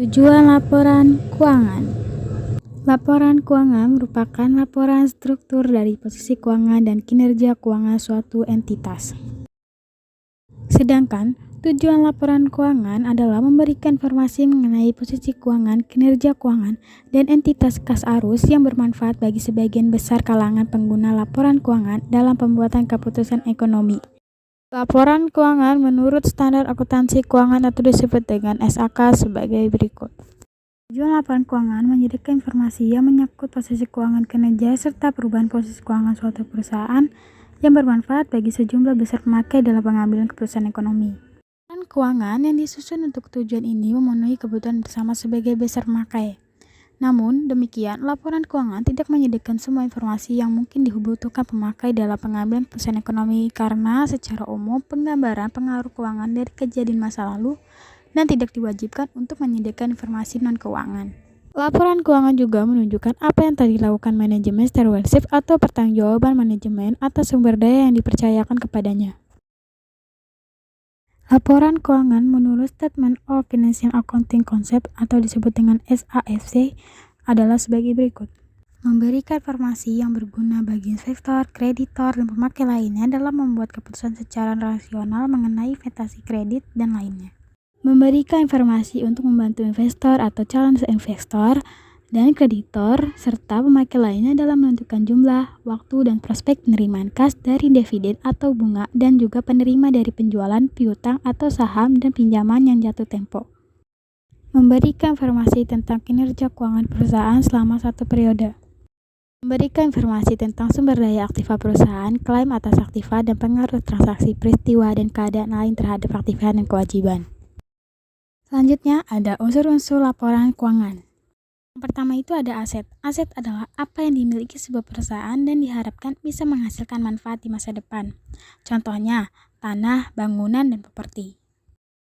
Tujuan laporan keuangan. Laporan keuangan merupakan laporan struktur dari posisi keuangan dan kinerja keuangan suatu entitas. Sedangkan tujuan laporan keuangan adalah memberikan informasi mengenai posisi keuangan, kinerja keuangan, dan entitas kas arus yang bermanfaat bagi sebagian besar kalangan pengguna laporan keuangan dalam pembuatan keputusan ekonomi. Laporan keuangan menurut standar akuntansi keuangan atau disebut dengan SAK sebagai berikut. Tujuan laporan keuangan menyediakan informasi yang menyangkut posisi keuangan kinerja serta perubahan posisi keuangan suatu perusahaan yang bermanfaat bagi sejumlah besar pemakai dalam pengambilan keputusan ekonomi. Laporan keuangan yang disusun untuk tujuan ini memenuhi kebutuhan bersama sebagai besar pemakai. Namun demikian, laporan keuangan tidak menyediakan semua informasi yang mungkin dibutuhkan pemakai dalam pengambilan keputusan ekonomi karena secara umum penggambaran pengaruh keuangan dari kejadian masa lalu dan tidak diwajibkan untuk menyediakan informasi non-keuangan. Laporan keuangan juga menunjukkan apa yang telah dilakukan manajemen stewardship atau pertanggungjawaban manajemen atas sumber daya yang dipercayakan kepadanya. Laporan keuangan menurut Statement of Financial Accounting Concept atau disebut dengan SAFC adalah sebagai berikut. Memberikan informasi yang berguna bagi investor, kreditor, dan pemakai lainnya dalam membuat keputusan secara rasional mengenai investasi kredit dan lainnya. Memberikan informasi untuk membantu investor atau calon investor dan kreditor serta pemakai lainnya dalam menentukan jumlah, waktu, dan prospek penerimaan kas dari dividen atau bunga dan juga penerima dari penjualan, piutang atau saham dan pinjaman yang jatuh tempo. Memberikan informasi tentang kinerja keuangan perusahaan selama satu periode. Memberikan informasi tentang sumber daya aktiva perusahaan, klaim atas aktiva dan pengaruh transaksi peristiwa dan keadaan lain terhadap aktiva dan kewajiban. Selanjutnya ada unsur-unsur laporan keuangan. Yang pertama itu ada aset. Aset adalah apa yang dimiliki sebuah perusahaan dan diharapkan bisa menghasilkan manfaat di masa depan. Contohnya, tanah, bangunan, dan properti.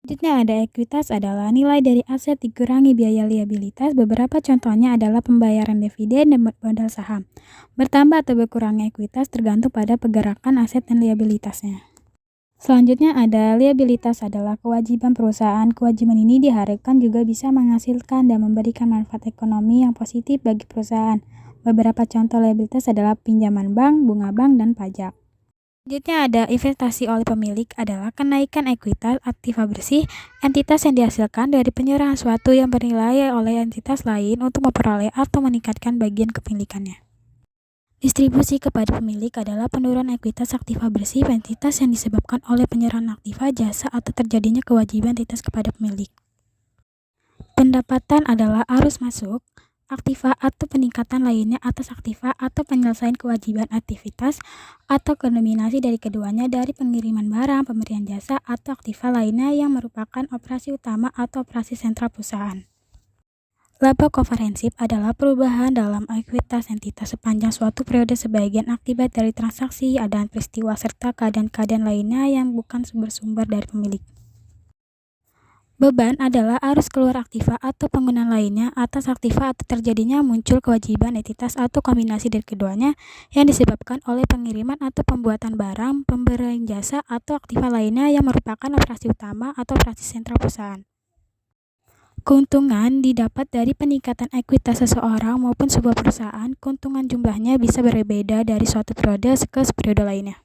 Selanjutnya ada ekuitas adalah nilai dari aset dikurangi biaya liabilitas. Beberapa contohnya adalah pembayaran dividen dan modal saham. Bertambah atau berkurangnya ekuitas tergantung pada pergerakan aset dan liabilitasnya. Selanjutnya ada liabilitas adalah kewajiban perusahaan. Kewajiban ini diharapkan juga bisa menghasilkan dan memberikan manfaat ekonomi yang positif bagi perusahaan. Beberapa contoh liabilitas adalah pinjaman bank, bunga bank, dan pajak. Selanjutnya ada investasi oleh pemilik adalah kenaikan ekuitas aktiva bersih, entitas yang dihasilkan dari penyerahan suatu yang bernilai oleh entitas lain untuk memperoleh atau meningkatkan bagian kepemilikannya. Distribusi kepada pemilik adalah penurunan ekuitas aktiva bersih entitas yang disebabkan oleh penyerahan aktiva, jasa, atau terjadinya kewajiban entitas kepada pemilik. Pendapatan adalah arus masuk aktiva atau peningkatan lainnya atas aktiva atau penyelesaian kewajiban aktivitas atau kombinasi dari keduanya dari pengiriman barang, pemberian jasa, atau aktiva lainnya yang merupakan operasi utama atau operasi sentral perusahaan. Laba komprehensif adalah perubahan dalam ekuitas entitas sepanjang suatu periode sebagian akibat dari transaksi, adaan peristiwa, serta keadaan-keadaan lainnya yang bukan bersumber dari pemilik. Beban adalah arus keluar aktiva atau penggunaan lainnya atas aktiva atau terjadinya muncul kewajiban entitas atau kombinasi dari keduanya yang disebabkan oleh pengiriman atau pembuatan barang, pemberian jasa, atau aktiva lainnya yang merupakan operasi utama atau operasi sentral perusahaan. Keuntungan didapat dari peningkatan ekuitas seseorang maupun sebuah perusahaan. Keuntungan jumlahnya bisa berbeda dari suatu periode ke periode lainnya.